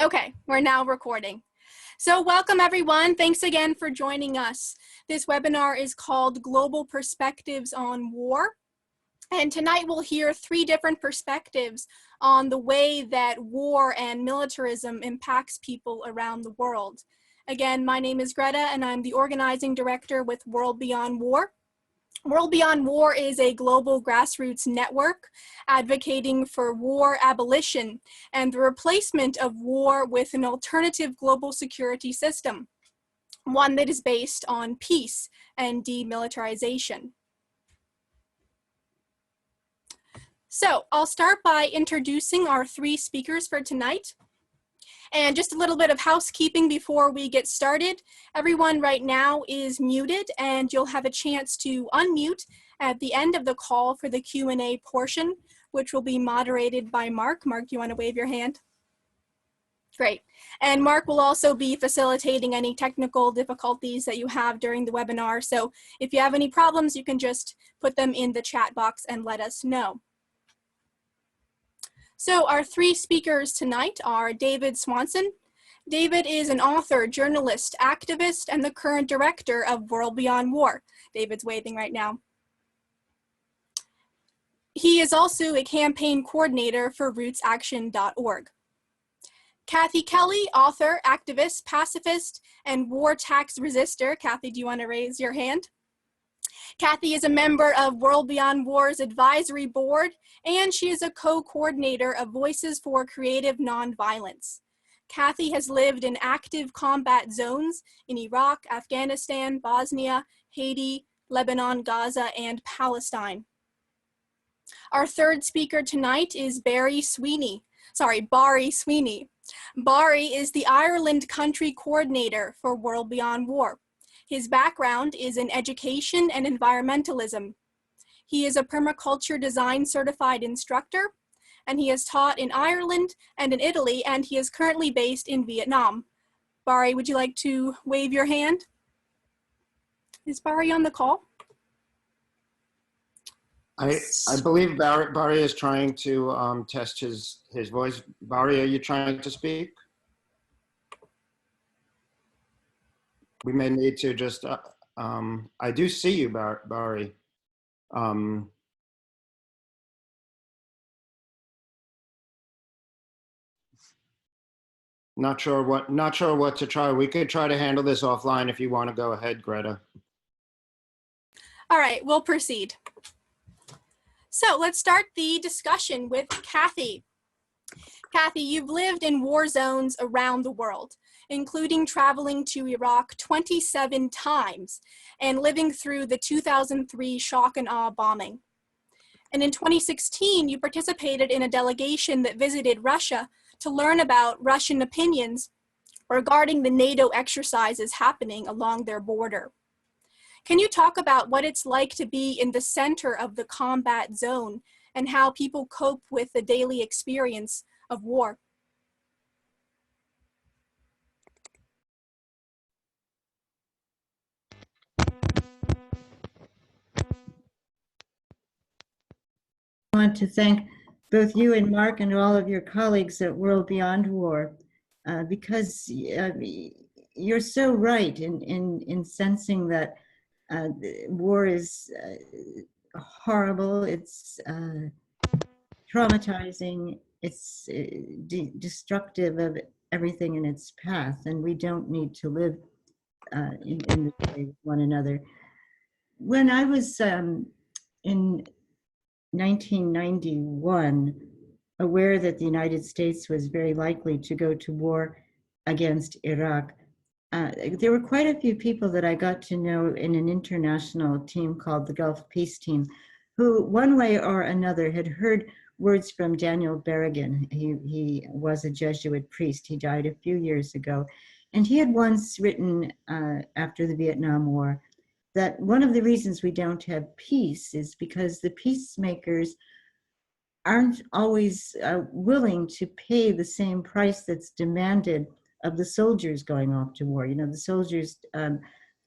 Okay, we're now recording. So welcome everyone. Thanks again for joining us. This webinar is called Global Perspectives on War. And tonight we'll hear three different perspectives on the way that war and militarism impacts people around the world. Again, my name is Greta and I'm the organizing director with World Beyond War. World Beyond War is a global grassroots network advocating for war abolition and the replacement of war with an alternative global security system, one that is based on peace and demilitarization. So I'll start by introducing our three speakers for tonight. And just a little bit of housekeeping before we get started. Everyone right now is muted and you'll have a chance to unmute at the end of the call for the Q&A portion, which will be moderated by Mark. Mark, do you want to wave your hand? Great. And Mark will also be facilitating any technical difficulties that you have during the webinar. So if you have any problems, you can just put them in the chat box and let us know. So our three speakers tonight are David Swanson. David is an author, journalist, activist, and the current director of World Beyond War. David's waving right now. He is also a campaign coordinator for rootsaction.org. Cathy Kelly, author, activist, pacifist, and war tax resistor. Cathy, do you want to raise your hand? Cathy is a member of World Beyond War's advisory board, and she is a co-coordinator of Voices for Creative Nonviolence. Cathy has lived in active combat zones in Iraq, Afghanistan, Bosnia, Haiti, Lebanon, Gaza, and Palestine. Our third speaker tonight is Barry Sweeney. Barry Sweeney. Barry is the Ireland country coordinator for World Beyond War. His background is in education and environmentalism. He is a permaculture design certified instructor, and he has taught in Ireland and in Italy, and he is currently based in Vietnam. Barry, would you like to wave your hand? Is Barry on the call? I believe Barry is trying to test his voice. Barry, are you trying to speak? We may need to just, I do see you, Barry. Not sure what to try. We could try to handle this offline if you want to go ahead, Greta. All right, we'll proceed. So let's start the discussion with Cathy. Cathy, you've lived in war zones around the world, including traveling to Iraq 27 times and living through the 2003 shock and awe bombing. And in 2016, you participated in a delegation that visited Russia to learn about Russian opinions regarding the NATO exercises happening along their border. Can you talk about what it's like to be in the center of the combat zone and how people cope with the daily experience of war? I want to thank both you and Mark and all of your colleagues at World Beyond War because you're so right in sensing that war is horrible, it's traumatizing, it's destructive of everything in its path, and we don't need to live in the way with one another. When I was in 1991, aware that the United States was very likely to go to war against Iraq, there were quite a few people that I got to know in an international team called the Gulf Peace Team, who one way or another had heard words from Daniel Berrigan. He was a Jesuit priest. He died a few years ago. And he had once written after the Vietnam War that one of the reasons we don't have peace is because the peacemakers aren't always willing to pay the same price that's demanded of the soldiers going off to war. You know, the soldiers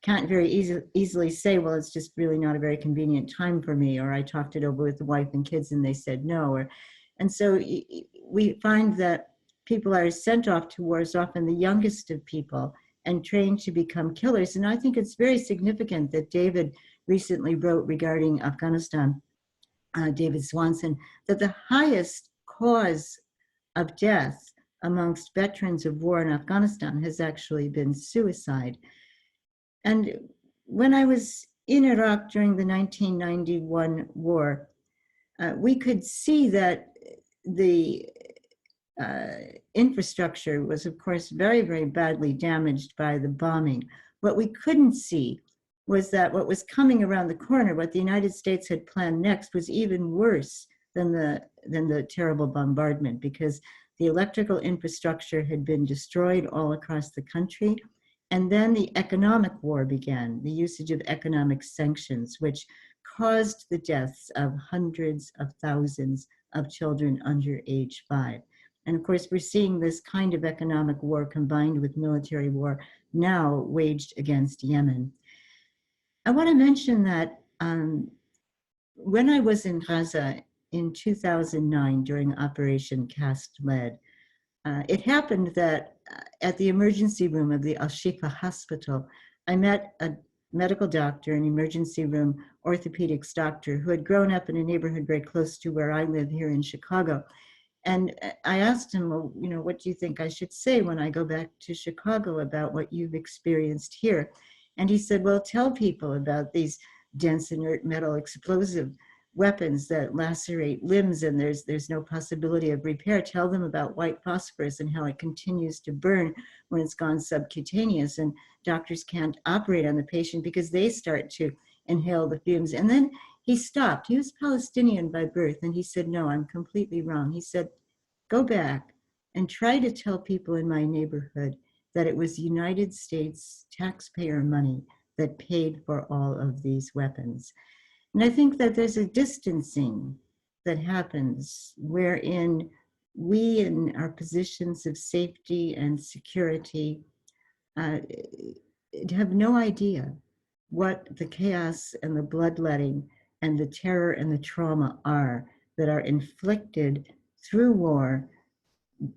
can't very easily say, well, it's just really not a very convenient time for me, or I talked it over with the wife and kids and they said no. And so we find that people are sent off to wars, often the youngest of people, and trained to become killers. And I think it's very significant that David recently wrote regarding Afghanistan, David Swanson, that the highest cause of death amongst veterans of war in Afghanistan has actually been suicide. And when I was in Iraq during the 1991 war, we could see that the infrastructure was, of course, very, very badly damaged by the bombing. What we couldn't see was that what was coming around the corner, what the United States had planned next, was even worse than the terrible bombardment, because the electrical infrastructure had been destroyed all across the country. And then the economic war began, the usage of economic sanctions, which caused the deaths of hundreds of thousands of children under age 5. And of course, we're seeing this kind of economic war combined with military war now waged against Yemen. I want to mention that when I was in Gaza in 2009 during Operation Cast Lead, it happened that at the emergency room of the Al-Shifa hospital, I met a medical doctor, an emergency room orthopedics doctor who had grown up in a neighborhood very close to where I live here in Chicago. And I asked him, well, you know, what do you think I should say when I go back to Chicago about what you've experienced here? And he said, well, tell people about these dense inert metal explosive weapons that lacerate limbs and there's no possibility of repair. Tell them about white phosphorus and how it continues to burn when it's gone subcutaneous, and doctors can't operate on the patient because they start to inhale the fumes. And then he stopped. He was Palestinian by birth, and he said, no, I'm completely wrong. He said, go back and try to tell people in my neighborhood that it was United States taxpayer money that paid for all of these weapons. And I think that there's a distancing that happens wherein we in our positions of safety and security have no idea what the chaos and the bloodletting and the terror and the trauma are that are inflicted through war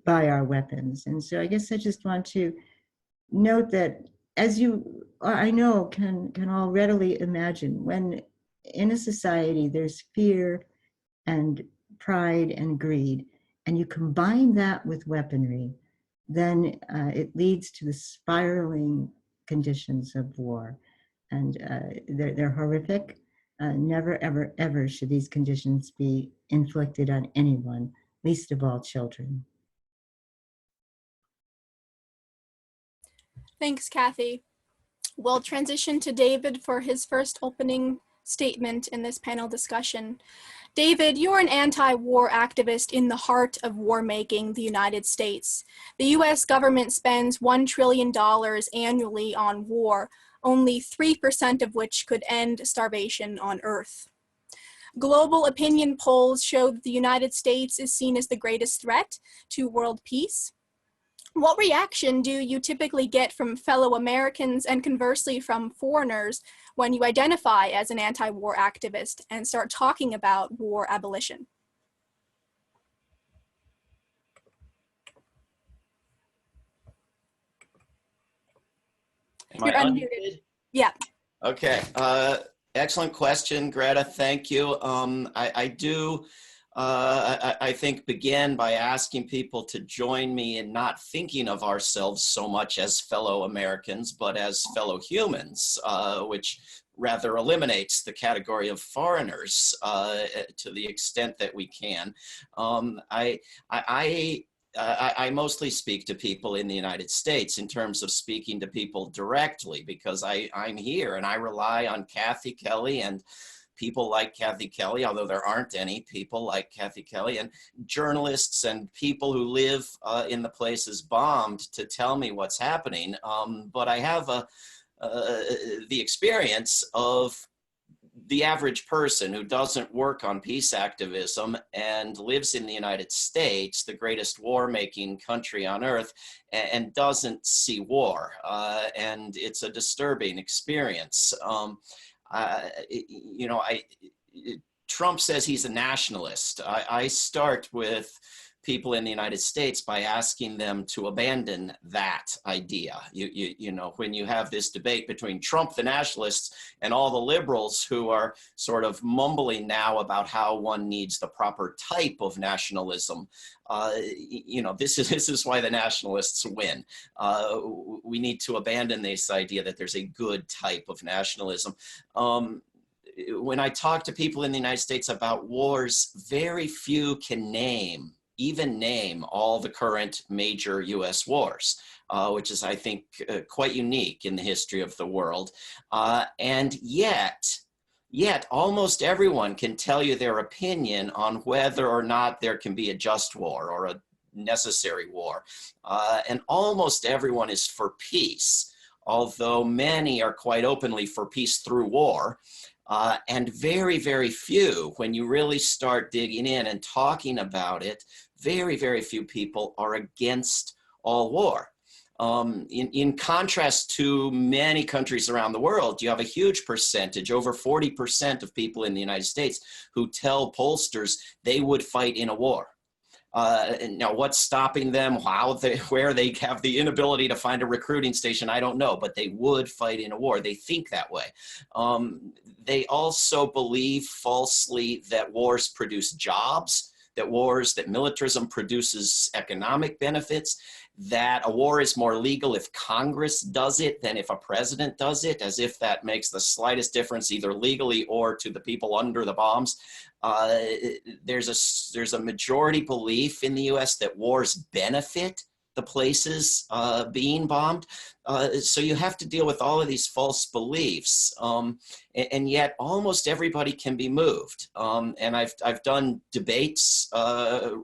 by our weapons. And so I guess I just want to note that, as you, I know, can all readily imagine, when in a society there's fear and pride and greed, and you combine that with weaponry, then it leads to the spiraling conditions of war. And they're horrific. Never, ever, ever should these conditions be inflicted on anyone, least of all children. Thanks, Cathy. We'll transition to David for his first opening statement in this panel discussion. David, you're an anti-war activist in the heart of war-making the United States. The US government spends $1 trillion annually on war, only 3% of which could end starvation on Earth. Global opinion polls show that the United States is seen as the greatest threat to world peace. What reaction do you typically get from fellow Americans and conversely from foreigners when you identify as an anti-war activist and start talking about war abolition? Am I unmuted? Yeah. Okay. Excellent question, Greta. Thank you. I think, begin by asking people to join me in not thinking of ourselves so much as fellow Americans, but as fellow humans, which rather eliminates the category of foreigners to the extent that we can. I mostly speak to people in the United States in terms of speaking to people directly, because I'm here and I rely on Cathy Kelly and people like Cathy Kelly, although there aren't any people like Cathy Kelly, and journalists and people who live in the places bombed to tell me what's happening. But I have the experience of the average person who doesn't work on peace activism and lives in the United States, the greatest war-making country on earth, and doesn't see war. And it's a disturbing experience. Trump says he's a nationalist. I start with people in the United States by asking them to abandon that idea. You know, when you have this debate between Trump, the nationalists, and all the liberals who are sort of mumbling now about how one needs the proper type of nationalism, you know, this is why the nationalists win. We need to abandon this idea that there's a good type of nationalism. When I talk to people in the United States about wars, very few can even name all the current major US wars, which is, I think, quite unique in the history of the world. And yet almost everyone can tell you their opinion on whether or not there can be a just war or a necessary war. And almost everyone is for peace, although many are quite openly for peace through war. And very, very few, when you really start digging in and talking about it, very, very few people are against all war. In contrast to many countries around the world, you have a huge percentage, over 40% of people in the United States, who tell pollsters they would fight in a war. Now, what's stopping them, where they have the inability to find a recruiting station, I don't know, but they would fight in a war. They think that way. They also believe falsely that wars produce jobs, that militarism produces economic benefits, that a war is more legal if Congress does it than if a president does it, as if that makes the slightest difference either legally or to the people under the bombs. There's a majority belief in the US that wars benefit the places being bombed. So you have to deal with all of these false beliefs. And yet almost everybody can be moved. And I've done debates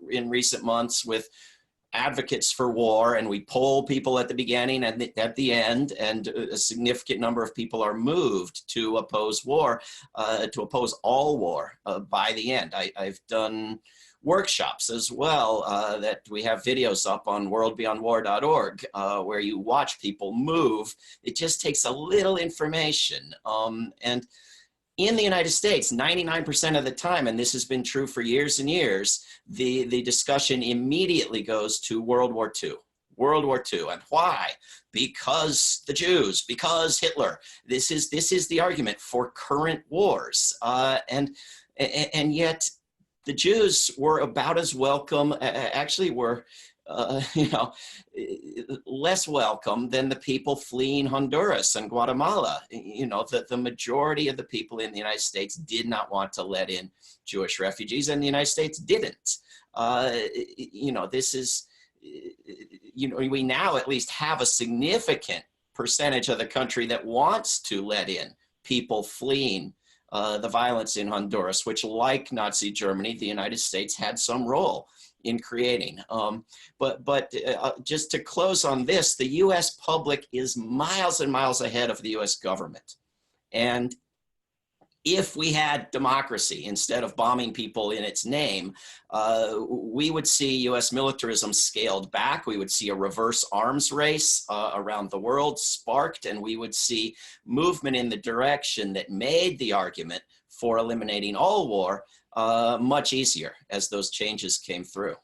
in recent months with advocates for war, and we poll people at the beginning and at the end, and a significant number of people are moved to oppose war, to oppose all war by the end. I've done workshops as well that we have videos up on WorldBeyondWar.org where you watch people move. It just takes a little information. And in the United States, 99% of the time, and this has been true for years and years, the discussion immediately goes to World War II. World War II. And why? Because the Jews, because Hitler. This is the argument for current wars. And yet the Jews were about as welcome, actually were less welcome than the people fleeing Honduras and Guatemala. The majority of the people in the United States did not want to let in Jewish refugees, and the United States didn't. This is, we now at least have a significant percentage of the country that wants to let in people fleeing the violence in Honduras, which, like Nazi Germany, the United States had some role in creating. But just to close on this, the US public is miles and miles ahead of the US government. And if we had democracy instead of bombing people in its name, we would see US militarism scaled back. We would see a reverse arms race around the world sparked, and we would see movement in the direction that made the argument for eliminating all war much easier as those changes came through.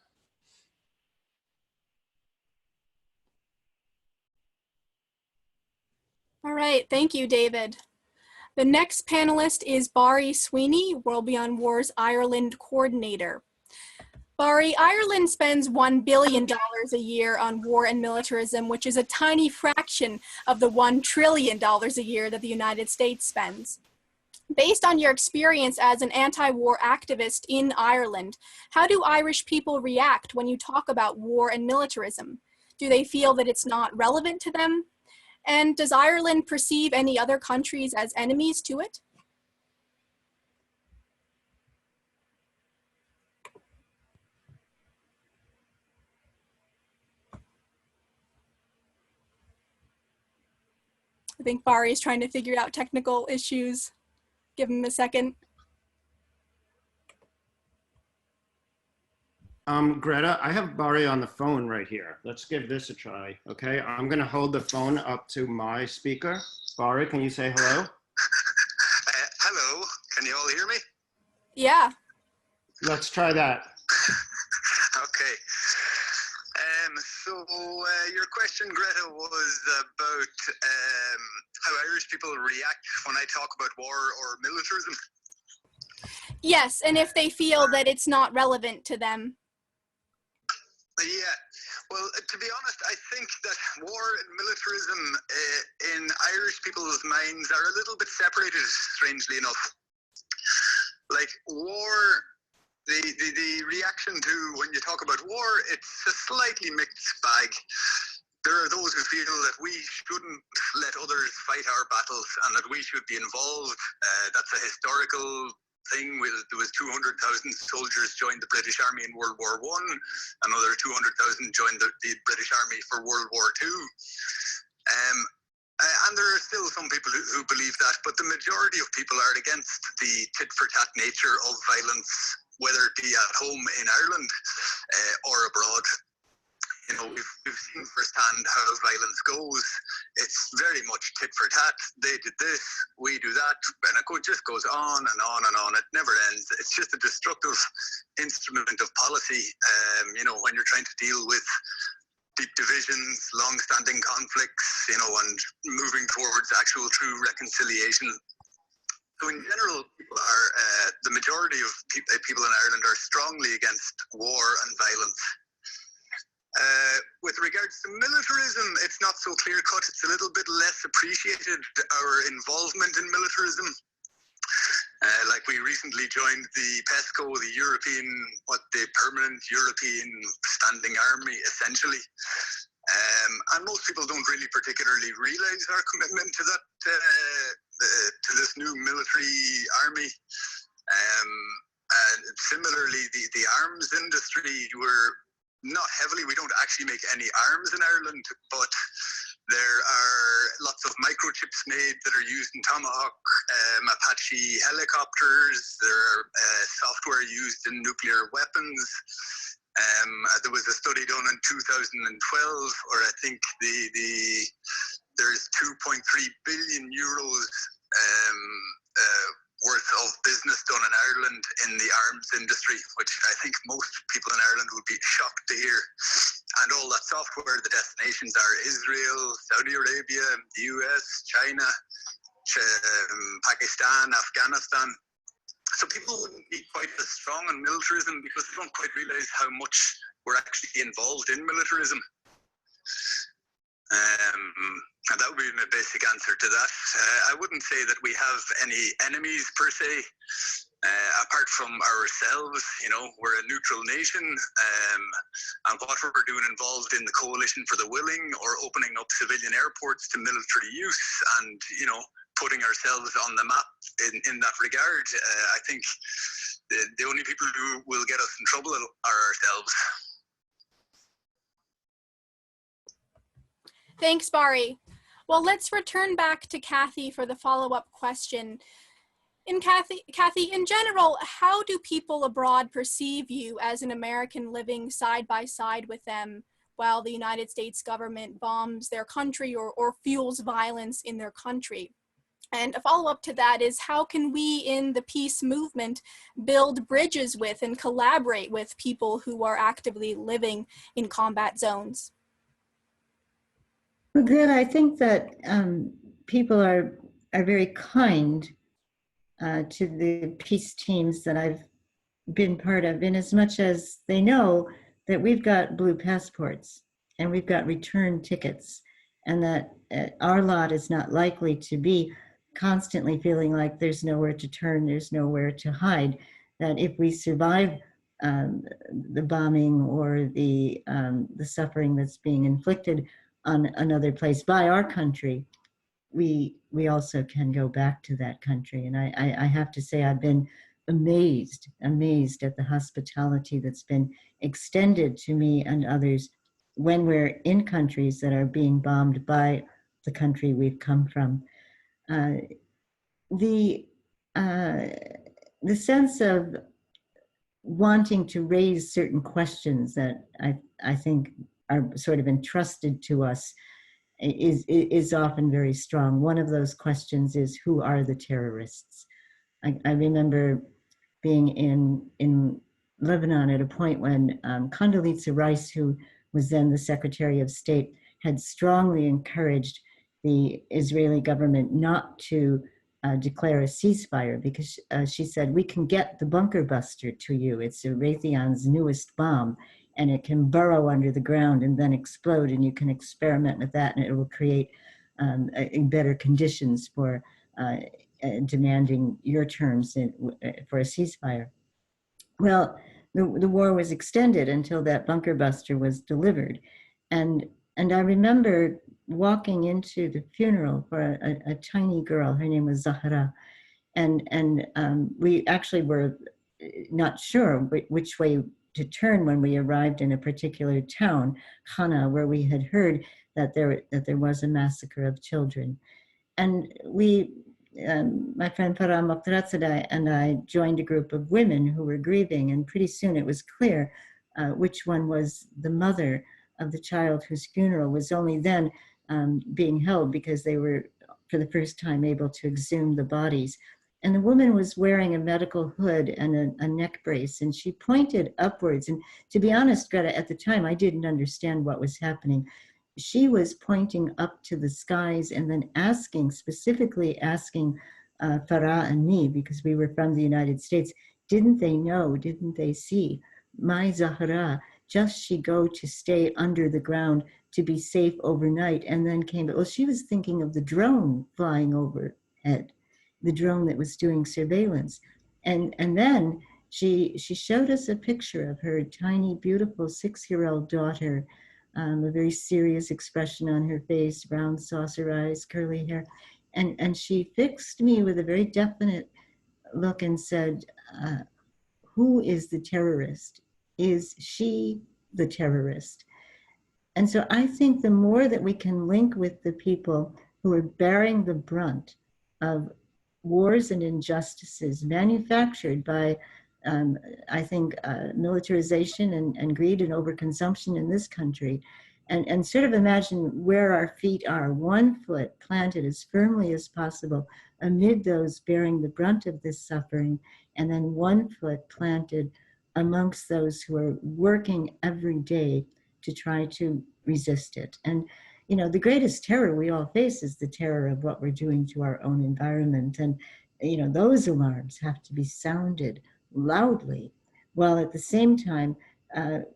All right, thank you, David. The next panelist is Barry Sweeney, World Beyond War's Ireland coordinator. Barry, Ireland spends $1 billion a year on war and militarism, which is a tiny fraction of the $1 trillion a year that the United States spends. Based on your experience as an anti-war activist in Ireland, how do Irish people react when you talk about war and militarism? Do they feel that it's not relevant to them? And does Ireland perceive any other countries as enemies to it? I think Barry is trying to figure out technical issues. Give him a second. Greta, I have Barry on the phone right here. Let's give this a try, okay? I'm gonna hold the phone up to my speaker. Barry, can you say hello? Hello, can you all hear me? Yeah. Let's try that. Okay, Your question, Greta, was about how Irish people react when I talk about war or militarism. Yes, and if they feel that it's not relevant to them. Yeah, well, to be honest, I think that war and militarism in Irish people's minds are a little bit separated, strangely enough. Like war, the reaction to when you talk about war, it's a slightly mixed bag. There are those who feel that we shouldn't let others fight our battles and that we should be involved. That's a historical thing. There was 200,000 soldiers joined the British Army in World War I. Another 200,000 joined the British Army for World War II. And there are still some people who believe that, but the majority of people are against the tit-for-tat nature of violence, whether it be at home in Ireland or abroad. You know, we've seen firsthand how violence goes. It's very much tit for tat. They did this, we do that, and it just goes on and on and on. It never ends. It's just a destructive instrument of policy. You know, when you're trying to deal with deep divisions, long-standing conflicts, you know, and moving towards actual true reconciliation. So in general, people are the majority of people in Ireland are strongly against war and violence. With regards to militarism, it's not so clear-cut. It's a little bit less appreciated, our involvement in militarism. Like we recently joined the PESCO, the Permanent European Standing Army, essentially. And most people don't really particularly realize our commitment to that, to this new military army. And similarly, the arms industry, not heavily, we don't actually make any arms in Ireland, but there are lots of microchips made that are used in Tomahawk, Apache helicopters. There are software used in nuclear weapons. There was a study done in 2012, or I think there's 2.3 billion euros worth of business done in Ireland in the arms industry, which I think most people in Ireland would be shocked to hear. And all that software, the destinations are Israel, Saudi Arabia, the US, China, Pakistan, Afghanistan. So people wouldn't be quite as strong on militarism because they don't quite realize how much we're actually involved in militarism. And that would be my basic answer to that. I wouldn't say that we have any enemies per se, apart from ourselves. You know, we're a neutral nation, and what we're doing involved in the Coalition for the Willing or opening up civilian airports to military use and, you know, putting ourselves on the map in that regard. I think the only people who will get us in trouble are ourselves. Thanks, Barry. Well, let's return back to Cathy for the follow-up question. Cathy, in general, how do people abroad perceive you as an American living side by side with them while the United States government bombs their country or fuels violence in their country? And a follow-up to that is, how can we in the peace movement build bridges with and collaborate with people who are actively living in combat zones? Well, good. I think that people are very kind to the peace teams that I've been part of, in as much as they know that we've got blue passports and we've got return tickets, and that our lot is not likely to be constantly feeling like there's nowhere to turn, there's nowhere to hide. That if we survive the bombing or the suffering that's being inflicted on another place by our country, we also can go back to that country. And I have to say, I've been amazed at the hospitality that's been extended to me and others when we're in countries that are being bombed by the country we've come from. The sense of wanting to raise certain questions that I think are sort of entrusted to us is often very strong. One of those questions is, who are the terrorists? I remember being in Lebanon at a point when Condoleezza Rice, who was then the Secretary of State, had strongly encouraged the Israeli government not to declare a ceasefire, because she said, we can get the bunker buster to you. It's Raytheon's newest bomb, and it can burrow under the ground and then explode, and you can experiment with that, and it will create better conditions for demanding your terms for a ceasefire. Well, the war was extended until that bunker buster was delivered. And I remember walking into the funeral for a tiny girl. Her name was Zahra. And we actually were not sure which way to turn when we arrived in a particular town, Hana, where we had heard that there was a massacre of children. And my friend Farah Mokhtarzadeh and I joined a group of women who were grieving, and pretty soon it was clear which one was the mother of the child whose funeral was only then being held because they were, for the first time, able to exhume the bodies. And the woman was wearing a medical hood and a neck brace, and she pointed upwards. And to be honest, Greta, at the time, I didn't understand what was happening. She was pointing up to the skies and then specifically asking Farah and me, because we were from the United States, didn't they know, didn't they see? My Zahra, just she go to stay under the ground to be safe overnight, and then came, well, she was thinking of the drone flying overhead, the drone that was doing surveillance. And then she showed us a picture of her tiny, beautiful 6-year-old daughter, a very serious expression on her face, round saucer eyes, curly hair. And she fixed me with a very definite look and said, who is the terrorist? Is she the terrorist? And so I think the more that we can link with the people who are bearing the brunt of wars and injustices manufactured by, I think, militarization and greed and overconsumption in this country, and sort of imagine where our feet are, one foot planted as firmly as possible amid those bearing the brunt of this suffering, and then one foot planted amongst those who are working every day to try to resist it. And you know, the greatest terror we all face is the terror of what we're doing to our own environment. And, you know, those alarms have to be sounded loudly, while at the same time,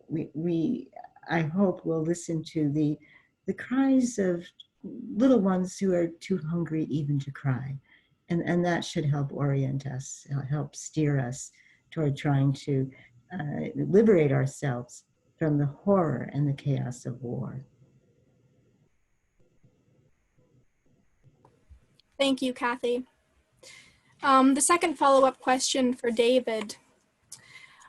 we I hope, will listen to the cries of little ones who are too hungry even to cry. And that should help orient us, help steer us toward trying to liberate ourselves from the horror and the chaos of war. Thank you, Cathy. The second follow-up question for David.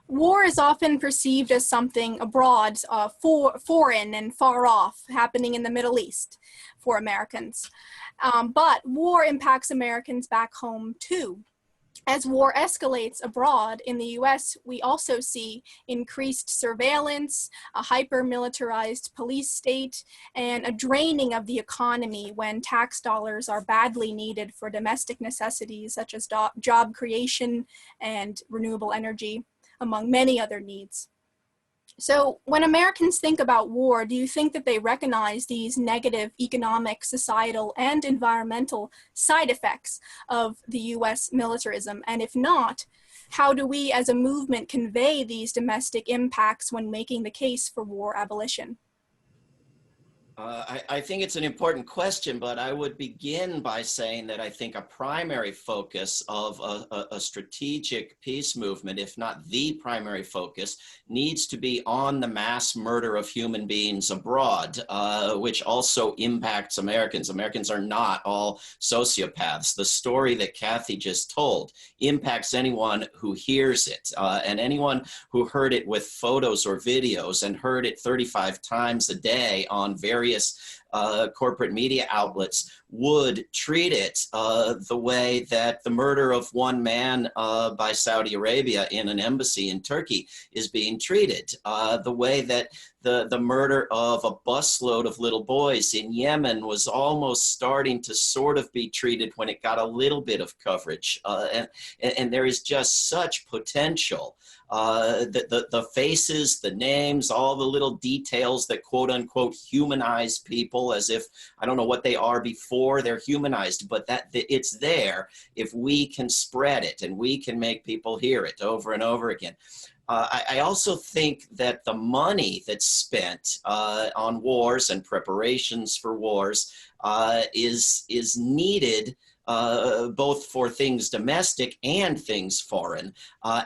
War is often perceived as something abroad, foreign and far off, happening in the Middle East for Americans. But war impacts Americans back home too. As war escalates abroad in the US, we also see increased surveillance, a hyper-militarized police state, and a draining of the economy when tax dollars are badly needed for domestic necessities such as job creation and renewable energy, among many other needs. So when Americans think about war, do you think that they recognize these negative economic, societal, and environmental side effects of the US militarism? And if not, how do we as a movement convey these domestic impacts when making the case for war abolition? I think it's an important question, but I would begin by saying that I think a primary focus of a strategic peace movement, if not the primary focus, needs to be on the mass murder of human beings abroad, which also impacts Americans. Americans are not all sociopaths. The story that Cathy just told impacts anyone who hears it, and anyone who heard it with photos or videos and heard it 35 times a day on various corporate media outlets would treat it the way that the murder of one man by Saudi Arabia in an embassy in Turkey is being treated, the way that the murder of a busload of little boys in Yemen was almost starting to sort of be treated when it got a little bit of coverage. And there is just such potential. The faces, the names, all the little details that quote unquote humanize people as if, I don't know what they are before they're humanized, but that it's there if we can spread it and we can make people hear it over and over again. I also think that the money that's spent on wars and preparations for wars is needed both for things domestic and things foreign,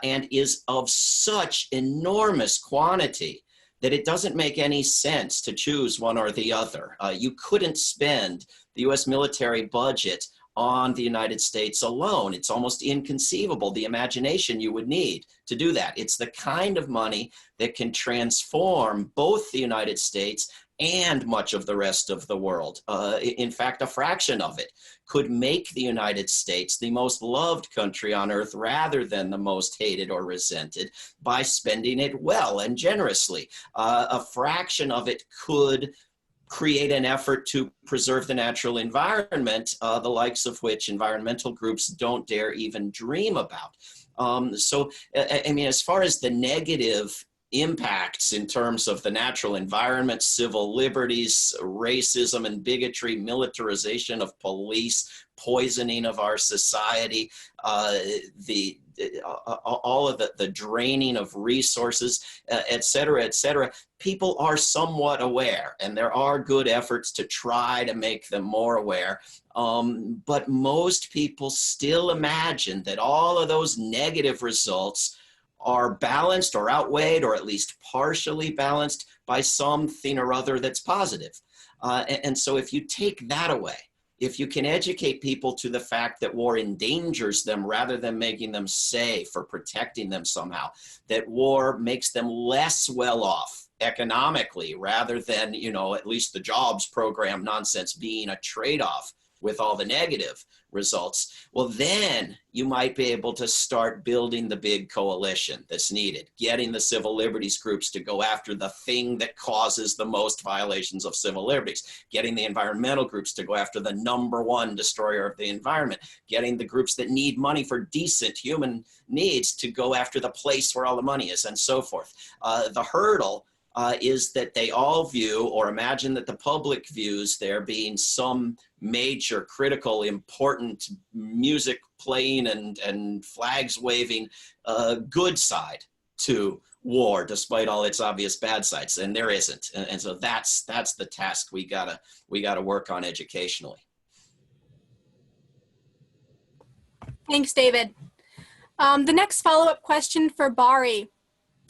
and is of such enormous quantity that it doesn't make any sense to choose one or the other. You couldn't spend the US military budget on the United States alone. It's almost inconceivable, the imagination you would need to do that. It's the kind of money that can transform both the United States and much of the rest of the world. In fact, a fraction of it could make the United States the most loved country on earth rather than the most hated or resented by spending it well and generously. A fraction of it could create an effort to preserve the natural environment, the likes of which environmental groups don't dare even dream about. So, I mean, as far as the negative impacts in terms of the natural environment, civil liberties, racism and bigotry, militarization of police, poisoning of our society, all of the draining of resources, et cetera, people are somewhat aware, and there are good efforts to try to make them more aware. But most people still imagine that all of those negative results are balanced or outweighed, or at least partially balanced by something or other that's positive. And so if you take that away, if you can educate people to the fact that war endangers them rather than making them safe or protecting them somehow, that war makes them less well off economically rather than, you know, at least the jobs program nonsense being a trade-off with all the negative results, well, then you might be able to start building the big coalition that's needed, getting the civil liberties groups to go after the thing that causes the most violations of civil liberties, getting the environmental groups to go after the #1 destroyer of the environment, getting the groups that need money for decent human needs to go after the place where all the money is, and so forth. The hurdle is that they all view or imagine that the public views there being some major, critical, important music playing and flags waving good side to war, despite all its obvious bad sides, and there isn't. And so that's the task we gotta work on educationally. Thanks, David. The next follow-up question for Barry.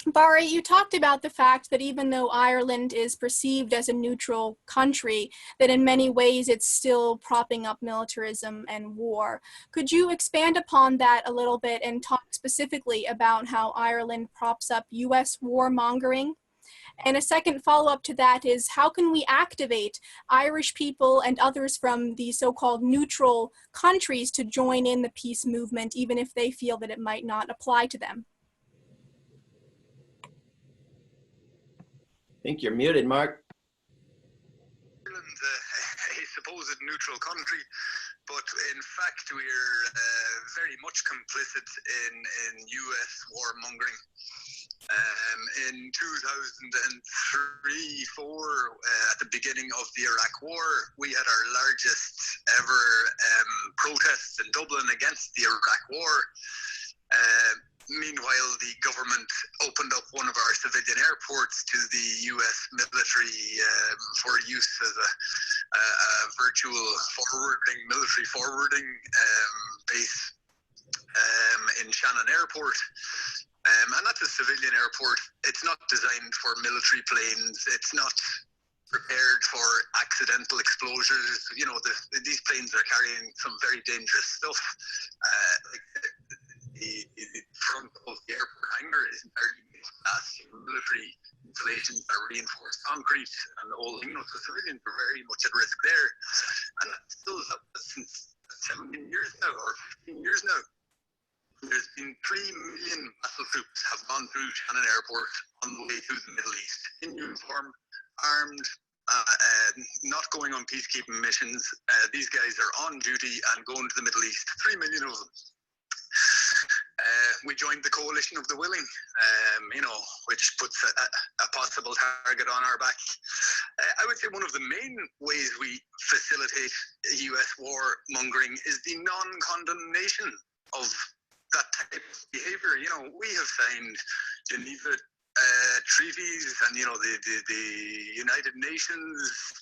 Barry, you talked about the fact that even though Ireland is perceived as a neutral country, that in many ways it's still propping up militarism and war. Could you expand upon that a little bit and talk specifically about how Ireland props up US warmongering? And a second follow-up to that is, how can we activate Irish people and others from the so-called neutral countries to join in the peace movement, even if they feel that it might not apply to them? I think you're muted, Mark. Ireland, a supposed neutral country, but in fact we're very much complicit in US warmongering. In 2003-4, at the beginning of the Iraq War, we had our largest ever protests in Dublin against the Iraq War. Meanwhile, the government opened up one of our civilian airports to the US military for use as a virtual military forwarding base in Shannon Airport. And that's a civilian airport. It's not designed for military planes. It's not prepared for accidental exposures. You know, these planes are carrying some very dangerous stuff. The front of the airport hangar is entirely made of glass. Military installations are reinforced concrete, and the whole thing. So civilians are very much at risk there, and that's still since 17 years now or 15 years now. There's been 3 million battle troops have gone through Shannon Airport on the way to the Middle East, in uniform, armed, not going on peacekeeping missions. These guys are on duty and going to the Middle East, 3 million of them. We joined the coalition of the willing, which puts a possible target on our back. I would say one of the main ways we facilitate US warmongering is the non-condemnation of that type of behavior. We have signed Geneva treaties and, the United Nations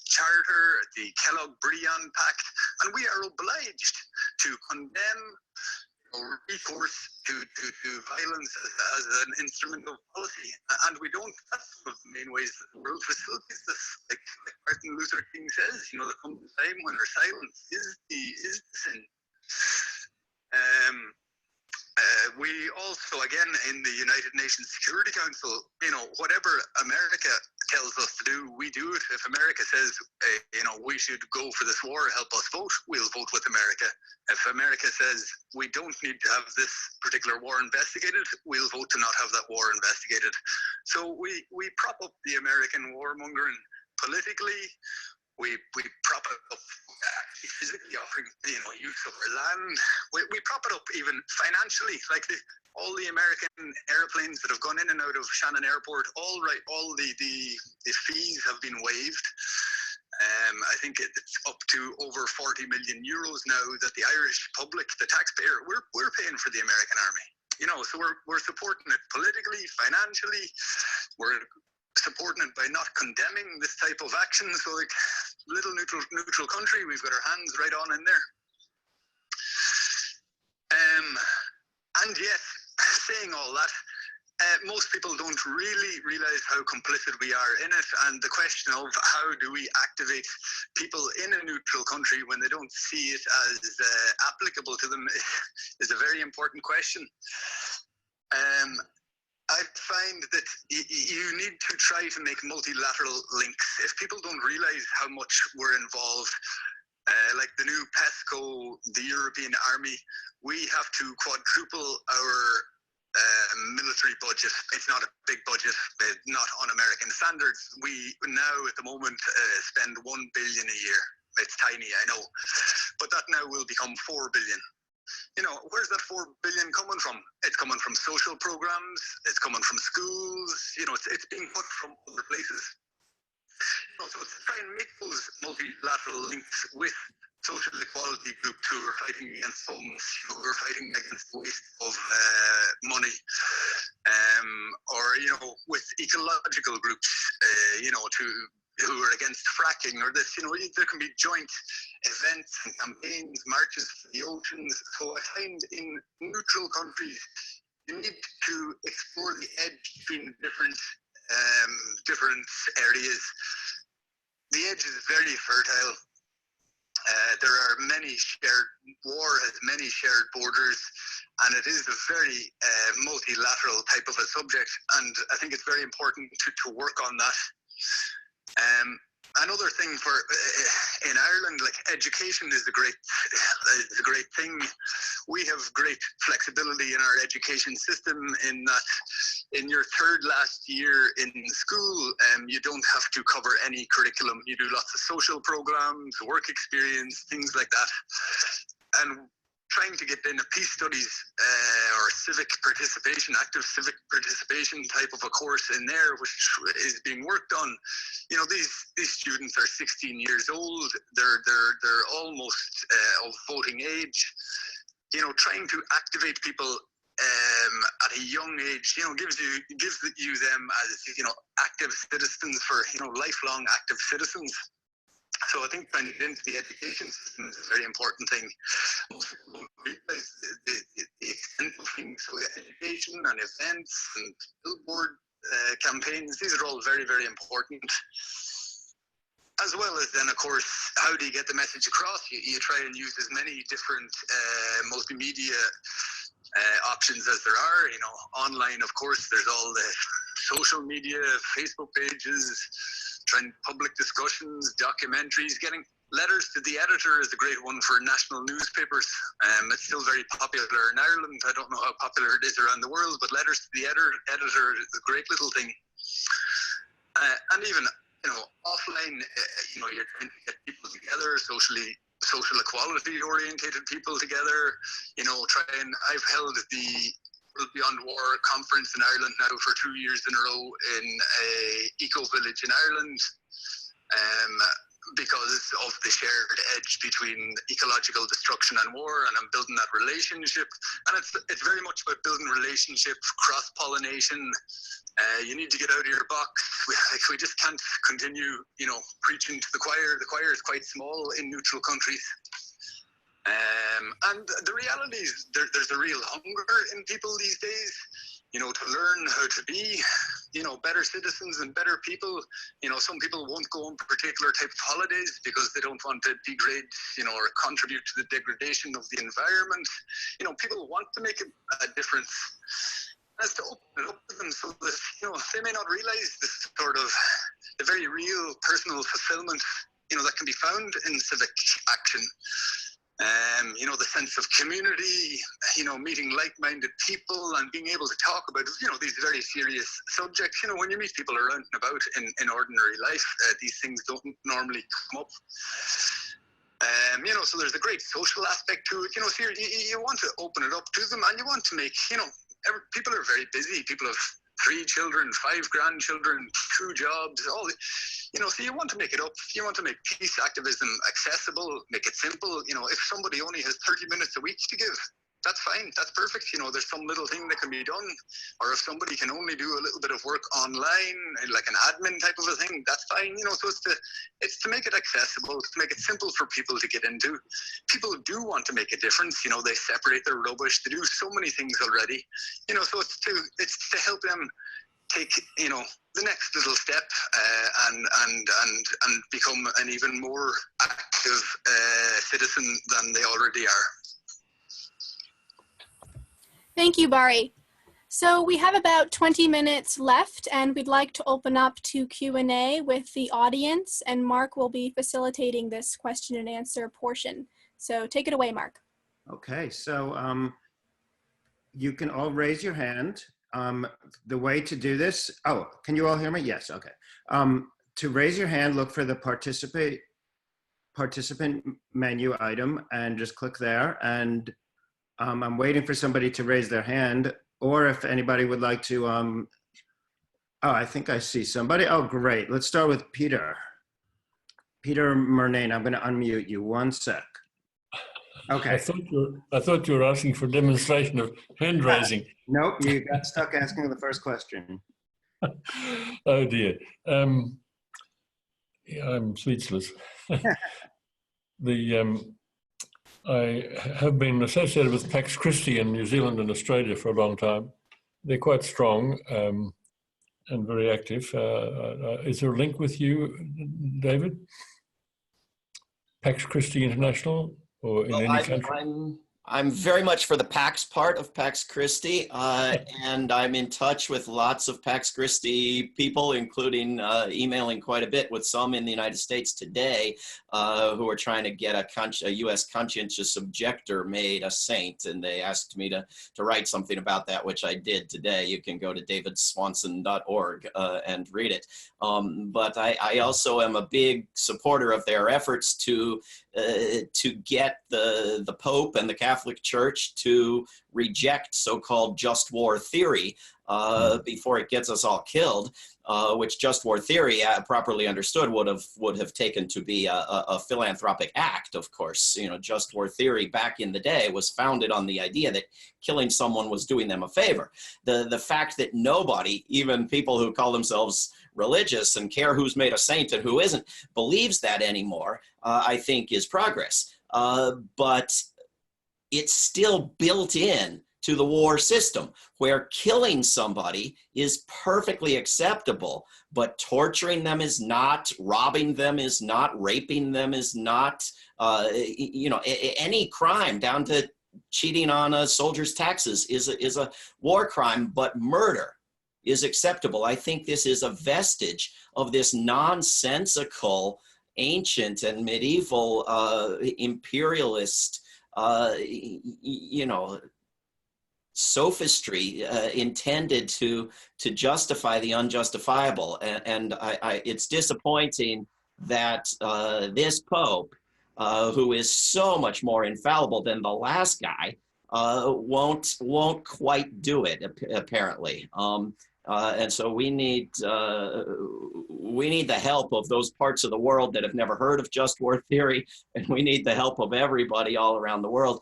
Charter, the Kellogg-Briand Pact, and we are obliged to condemn recourse to violence as an instrument of policy, and we don't. That's one of the main ways that the world facilitates this. Like Martin Luther King says, there comes a time when our silence is the sin. We also, again, in the United Nations Security Council, whatever America tells us to do, we do it. If America says, we should go for this war, help us vote, we'll vote with America. If America says we don't need to have this particular war investigated, we'll vote to not have that war investigated. So we prop up the American warmongering politically. We prop it up actually physically, offering use of our land. We prop it up even financially, like all the American airplanes that have gone in and out of Shannon Airport. All the fees have been waived. I think it's up to over 40 million euros now that the Irish public, the taxpayer, we're paying for the American army. So we're supporting it politically, financially. We're supporting it by not condemning this type of action. So, like, little neutral country, we've got our hands right on in there. And yes, saying all that, most people don't really realize how complicit we are in it, and the question of how do we activate people in a neutral country when they don't see it as applicable to them is a very important question. I find that you need to try to make multilateral links. If people don't realize how much we're involved, like the new PESCO, the European Army, we have to quadruple our military budget. It's not a big budget, not on American standards. We now at the moment spend 1 billion a year. It's tiny, I know, but that now will become 4 billion. Where's that 4 billion coming from? It's coming from social programs. It's coming from schools. It's being put from other places. So to try and make those multilateral links with social equality groups who are fighting against homeless, who are fighting against the waste of money, or with ecological groups, who are against fracking or this, there can be joint events and campaigns, marches for the oceans. So I find in neutral countries, you need to explore the edge between different areas. The edge is very fertile. There are war has many shared borders, and it is a very multilateral type of a subject, and I think it's very important to work on that. Another thing in Ireland, like education is a great thing. We have great flexibility in our education system in that in your third last year in school, you don't have to cover any curriculum. You do lots of social programs, work experience, things like that. And trying to get in a peace studies or civic participation, active civic participation type of a course in there, which is being worked on. These students are 16 years old. They're almost of voting age. Trying to activate people at a young age, gives you them as active citizens for lifelong active citizens. So I think trying to get into the education system is a very important thing. Most people don't realize the extent of things. So education and events and billboard campaigns, these are all very, very important. As well as then, of course, how do you get the message across? You try and use as many different multimedia options as there are. Online, of course, there's all the social media, Facebook pages, trying public discussions, documentaries, getting Letters to the Editor is a great one for national newspapers. It's still very popular in Ireland. I don't know how popular it is around the world, but Letters to the Editor is a great little thing. And even, offline, you're trying to get people together, social equality orientated people together, I've held the World Beyond War conference in Ireland now for 2 years in a row in a eco-village in Ireland, because of the shared edge between ecological destruction and war, and I'm building that relationship. And it's very much about building relationship, cross-pollination. You need to get out of your box. We just can't continue, preaching to the choir. The choir is quite small in neutral countries. And the reality is there's a real hunger in people these days, to learn how to be, better citizens and better people. Some people won't go on particular type of holidays because they don't want to degrade, or contribute to the degradation of the environment. People want to make a difference. Has to open it up to them so that, they may not realize this sort of the very real personal fulfillment, that can be found in civic action. The sense of community, meeting like-minded people and being able to talk about, these very serious subjects. When you meet people around and about in ordinary life, these things don't normally come up. So there's a great social aspect to it. So you want to open it up to them, and you want to make, people are very busy. People have 3 children, 5 grandchildren, 2 jobs, so you want to make it up. You want to make peace activism accessible, make it simple. If somebody only has 30 minutes a week to give, that's fine. That's perfect. There's some little thing that can be done. Or if somebody can only do a little bit of work online, like an admin type of a thing, that's fine. So it's to make it accessible, to make it simple for people to get into. People do want to make a difference. They separate their rubbish. They do so many things already. So it's to help them take, the next little step and become an even more active citizen than they already are. Thank you, Barry. So we have about 20 minutes left, and we'd like to open up to Q&A with the audience, and Mark will be facilitating this question and answer portion. So take it away, Mark. Okay, so you can all raise your hand. The way to do this, can you all hear me? Yes, okay. To raise your hand, look for the participant menu item and just click there. And I'm waiting for somebody to raise their hand, or if anybody would like to, I think I see somebody. Oh, great. Let's start with Peter. Peter Murnane, I'm gonna unmute you. 1 sec. Okay. I thought you were asking for demonstration of hand raising. Nope, you got stuck asking the first question. Oh dear. Yeah, I'm speechless. I have been associated with Pax Christi in New Zealand and Australia for a long time. They're quite strong and very active. Is there a link with you, David? Pax Christi International, or in any country? I'm very much for the Pax part of Pax Christi, and I'm in touch with lots of Pax Christi people, including emailing quite a bit with some in the United States today who are trying to get a U.S. conscientious objector made a saint, and they asked me to write something about that, which I did today. You can go to davidswanson.org and read it. But I also am a big supporter of their efforts to get the Pope and the Catholic Church to reject so-called just war theory before it gets us all killed, which just war theory, properly understood, would have taken to be a philanthropic act. Of course, just war theory back in the day was founded on the idea that killing someone was doing them a favor. The fact that nobody, even people who call themselves religious and care who's made a saint and who isn't, believes that anymore, I think is progress. But it's still built in to the war system, where killing somebody is perfectly acceptable, but torturing them is not, robbing them is not, raping them is not, any crime down to cheating on a soldier's taxes is a war crime, but murder is acceptable. I think this is a vestige of this nonsensical ancient and medieval imperialist, sophistry intended to justify the unjustifiable. And it's disappointing that this Pope, who is so much more infallible than the last guy, won't quite do it, apparently. And so we need the help of those parts of the world that have never heard of just war theory, and we need the help of everybody all around the world,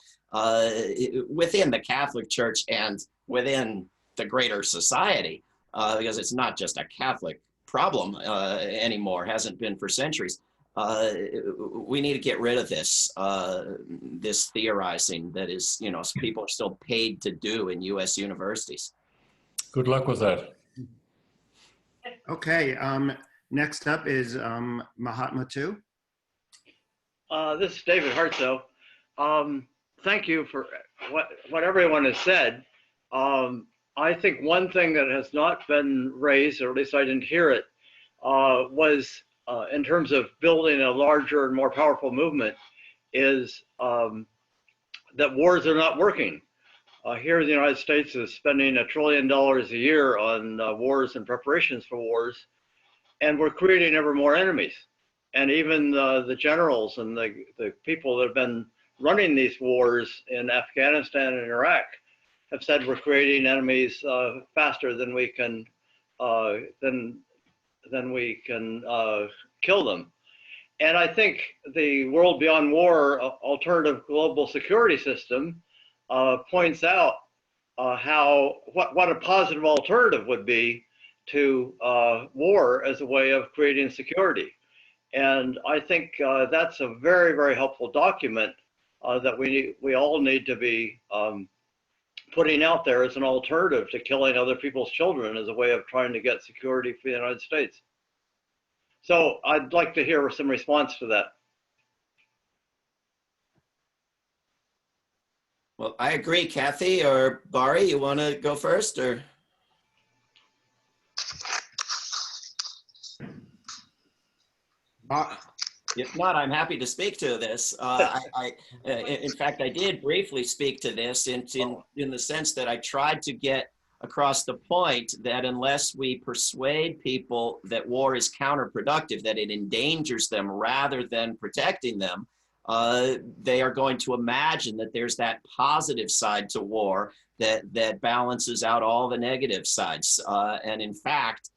within the Catholic Church and within the greater society, because it's not just a Catholic problem anymore, hasn't been for centuries. We need to get rid of this theorizing that is, people are still paid to do in U.S. universities. Good luck with that. Okay, next up is Mahatma 2. This is David Hartso. Thank you for what everyone has said. I think one thing that has not been raised, or at least I didn't hear it, was in terms of building a larger and more powerful movement, is that wars are not working. Here the United States is spending $1 trillion a year on wars and preparations for wars, and we're creating ever more enemies. And even the generals and the people that have been running these wars in Afghanistan and Iraq have said we're creating enemies faster than we can kill them. And I think the World Beyond War alternative global security system points out what a positive alternative would be to war as a way of creating security. And I think that's a very, very helpful document that we all need to be putting out there as an alternative to killing other people's children, as a way of trying to get security for the United States. So I'd like to hear some response to that. Well, I agree. Cathy or Barry, you want to go first, or? If not, I'm happy to speak to this. In fact, I did briefly speak to this in the sense that I tried to get across the point that unless we persuade people that war is counterproductive, that it endangers them rather than protecting them, they are going to imagine that there's that positive side to war that balances out all the negative sides. And in fact,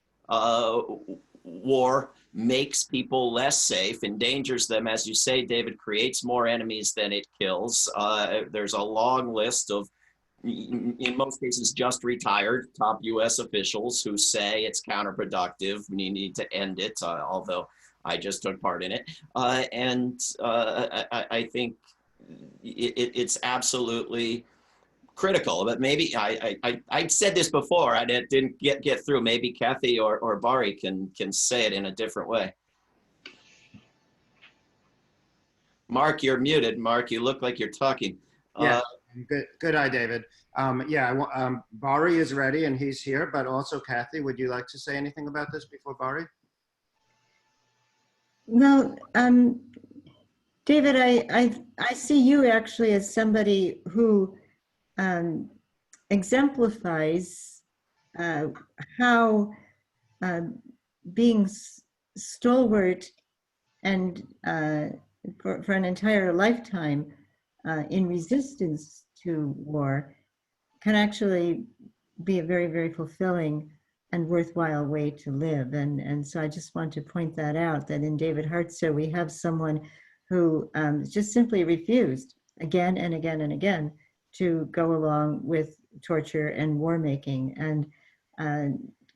war makes people less safe, endangers them, as you say, David, creates more enemies than it kills. There's a long list of, in most cases, just retired top US officials who say it's counterproductive, we need to end it, although I just took part in it. I think it's absolutely critical, but maybe I said this before, I didn't get through. Maybe Cathy or Barry can say it in a different way. Mark, you're muted. Mark, you look like you're talking. Yeah, good eye, David. Barry is ready and he's here, but also Cathy, would you like to say anything about this before Barry? Well, David, I see you actually as somebody who exemplifies how being stalwart and for an entire lifetime in resistance to war can actually be a very, very fulfilling and worthwhile way to live. And so I just want to point that out, that in David Hartso, we have someone who just simply refused again and again and again to go along with torture and war making, and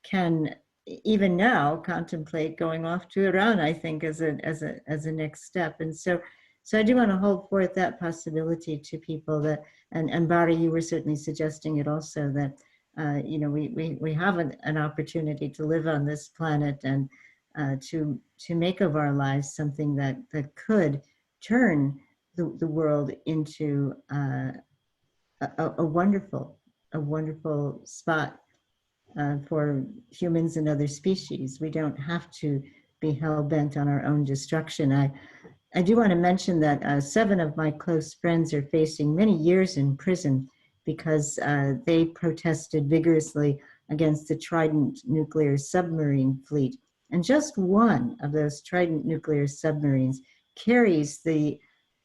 can even now contemplate going off to Iran, I think, as a next step. And so I do want to hold forth that possibility to people, that, and Barry, you were certainly suggesting it also, that we have an opportunity to live on this planet and to make of our lives something that could turn the world into a wonderful spot for humans and other species. We don't have to be hell-bent on our own destruction. I do want to mention that 7 of my close friends are facing many years in prison because they protested vigorously against the Trident nuclear submarine fleet. And just one of those Trident nuclear submarines carries the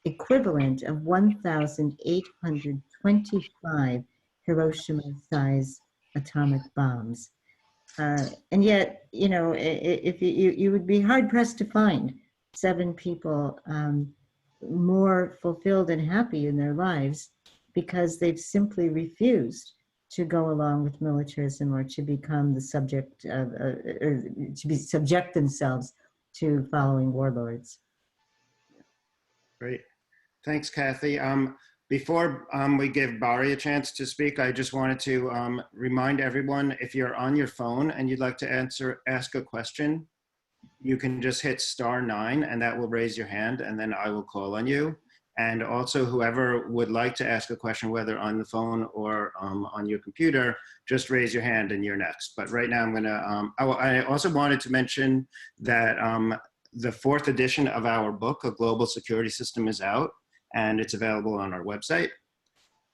equivalent of 1,825 Hiroshima-sized atomic bombs. And yet, you know, if you would be hard-pressed to find 7 people more fulfilled and happy in their lives because they've simply refused to go along with militarism or to become the subject of, or to subject themselves to following warlords. Great. Thanks, Cathy. Before we give Barry a chance to speak, I just wanted to remind everyone, if you're on your phone and you'd like to ask a question, you can just hit *9 and that will raise your hand and then I will call on you. And also whoever would like to ask a question, whether on the phone or on your computer, just raise your hand and you're next. But right now I'm gonna, I also wanted to mention that the 4th edition of our book, A Global Security System, is out and it's available on our website,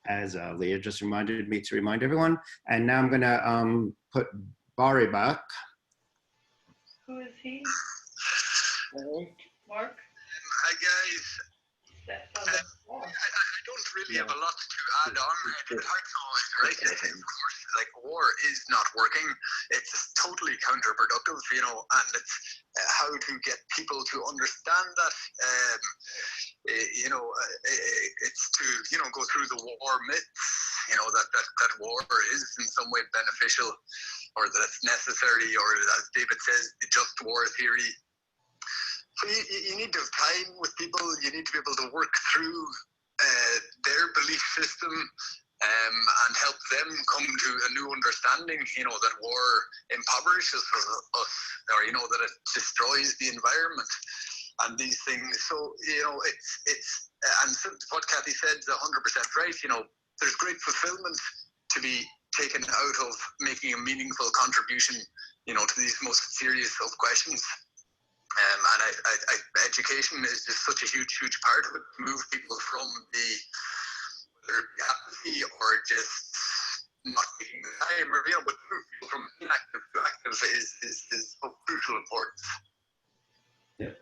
as Leah just reminded me to remind everyone. And now I'm gonna put Barry back. Who is he? Mark? Hi guys. I don't really have a lot to add on. David Hartsough is right. Of course, like, war is not working. It's totally counterproductive, you know, and it's how to get people to understand that, you know, it's to, you know, go through the war myths, you know, that war is in some way beneficial, or that it's necessary, or as David says, the just war theory. So you need to have time with people. You need to be able to work through their belief system and help them come to a new understanding, you know, that war impoverishes us, or, you know, that it destroys the environment and these things. So, you know, it's and what Cathy said is 100% right. You know, there's great fulfillment to be taken out of making a meaningful contribution, you know, to these most serious of questions. And education is just such a huge part of it, to move people from whether it be apathy or just not taking the time, or, you know, but move people from inactive to active is of crucial importance. Yeah.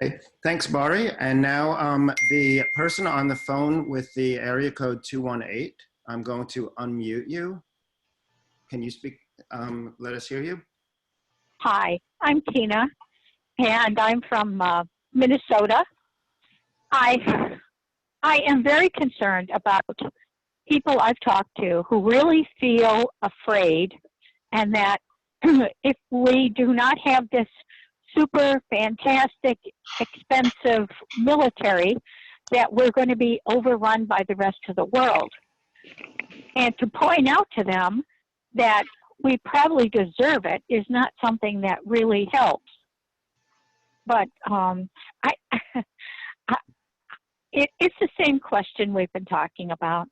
Okay. Thanks, Barry. And now the person on the phone with the area code 218, I'm going to unmute you. Can you speak? Let us hear you. Hi, I'm Tina, and I'm from Minnesota. I am very concerned about people I've talked to who really feel afraid, and that if we do not have this super fantastic, expensive military, that we're going to be overrun by the rest of the world. And to point out to them that we probably deserve it is not something that really helps. But it's the same question we've been talking about.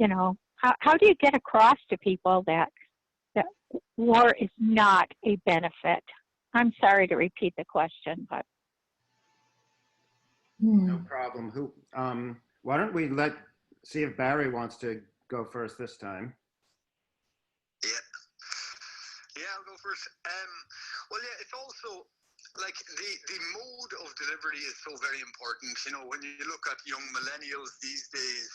You know, how do you get across to people that war is not a benefit? I'm sorry to repeat the question, but. No problem. Why don't we see if Barry wants to go first this time? Yeah, I'll go first. Well, yeah, it's also like the mode of delivery is so very important. You know, when you look at young millennials these days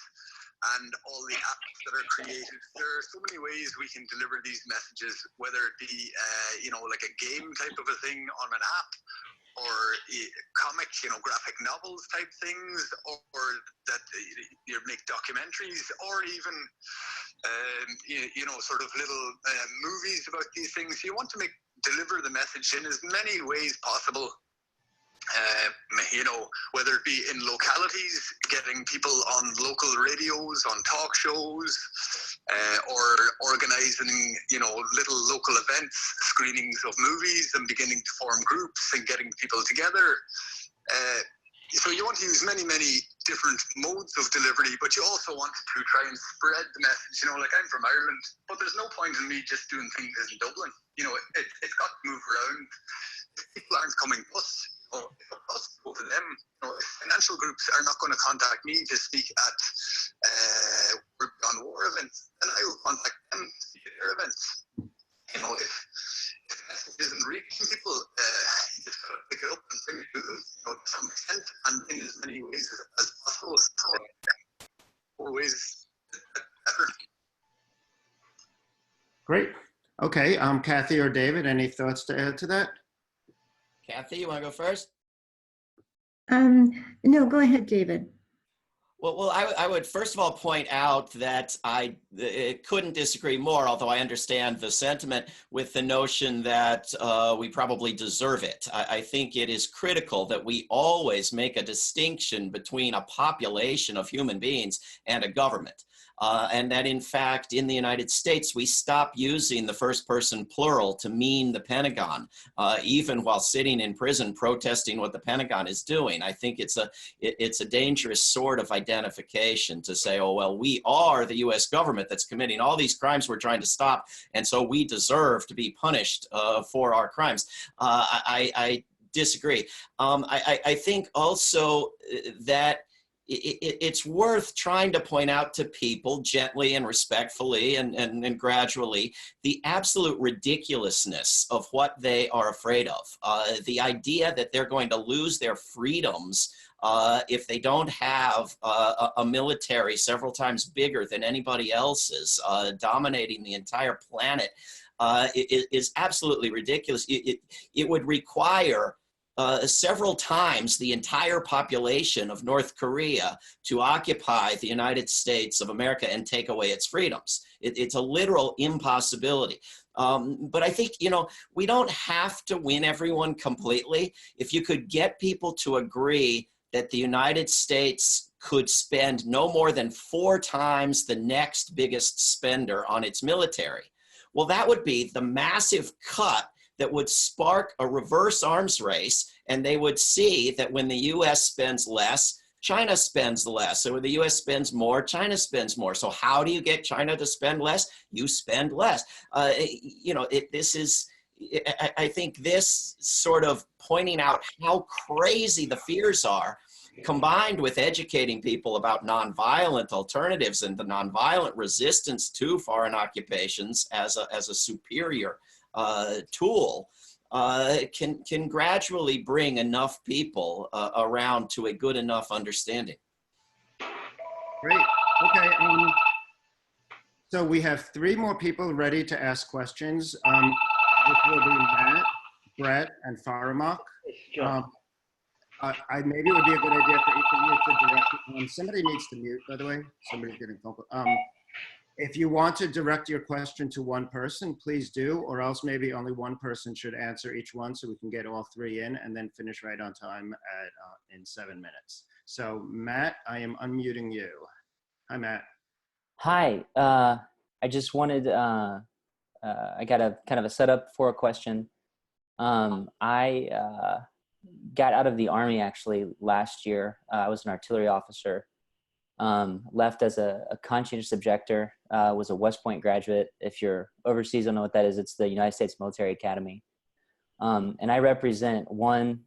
and all the apps that are created, there are so many ways we can deliver these messages, whether it be, you know, like a game type of a thing on an app, or comic, you know, graphic novels type things, or that you make documentaries, or even, you know, sort of little movies about these things. You want to deliver the message in as many ways possible. You know, whether it be in localities, getting people on local radios, on talk shows, or organizing, you know, little local events, screenings of movies, and beginning to form groups and getting people together. So you want to use many different modes of delivery, but you also want to try and spread the message. You know, like, I'm from Ireland, but there's no point in me just doing things in Dublin. You know, it's got to move around. if people aren't coming to us, us go to them. If financial groups are not going to contact me to speak at World Beyond War events, then I will contact them to speak at their events. If message isn't reaching people, you just got to pick it up and bring it to them, to some extent, and in as many ways as possible. So, more ways better. Great. Okay, Cathy or David, any thoughts to add to that? Cathy, you want to go first? No, go ahead, David. Well, I would first of all point out that I couldn't disagree more, although I understand the sentiment with the notion that we probably deserve it. I think it is critical that we always make a distinction between a population of human beings and a government. And that in fact, in the United States, we stop using the first person plural to mean the Pentagon, even while sitting in prison protesting what the Pentagon is doing. I think it's a dangerous sort of identification to say, oh, well, we are the US government that's committing all these crimes we're trying to stop, and so we deserve to be punished for our crimes. I disagree. I think also that it's worth trying to point out to people gently and respectfully and gradually the absolute ridiculousness of what they are afraid of. The idea that they're going to lose their freedoms if they don't have a military several times bigger than anybody else's, dominating the entire planet, is absolutely ridiculous. It would require several times the entire population of North Korea to occupy the United States of America and take away its freedoms. It's a literal impossibility. But I think, we don't have to win everyone completely. If you could get people to agree that the United States could spend no more than 4 times the next biggest spender on its military, well, that would be the massive cut that would spark a reverse arms race, and they would see that when the US spends less, China spends less. So when the US spends more, China spends more. So how do you get China to spend less? You spend less. I think this sort of pointing out how crazy the fears are, combined with educating people about nonviolent alternatives and the nonviolent resistance to foreign occupations as a superior tool, can gradually bring enough people around to a good enough understanding. Great. Okay. So we have 3 more people ready to ask questions. Which will be Matt, Brett, and Faramak. Maybe it would be a good idea for each of you to direct. Somebody needs to mute, by the way. Somebody's getting phone call. If you want to direct your question to one person, please do, or else maybe only one person should answer each one so we can get all 3 in and then finish right on time in 7 minutes. So Matt, I am unmuting you. Hi, Matt. Hi, I just wanted, I got a kind of a setup for a question. I got out of the Army actually last year. I was an artillery officer. Left as a conscientious objector, was a West Point graduate. If you're overseas, don't know what that is. It's the United States Military Academy. And I represent one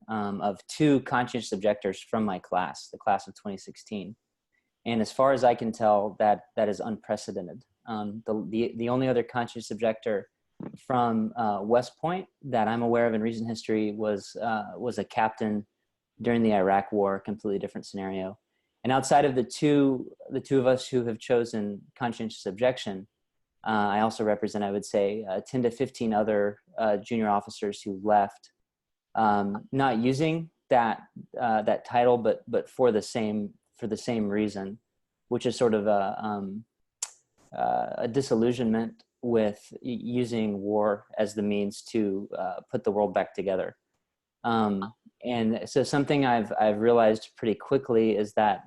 of 2 conscientious objectors from my class, the class of 2016. And as far as I can tell, that is unprecedented. The only other conscientious objector from West Point that I'm aware of in recent history was a captain during the Iraq War, completely different scenario. And outside of the two of us who have chosen conscientious objection, I also represent, I would say, 10 to 15 other junior officers who left, not using that title, but for the same reason, which is sort of a disillusionment with using war as the means to put the world back together. And so something I've realized pretty quickly is that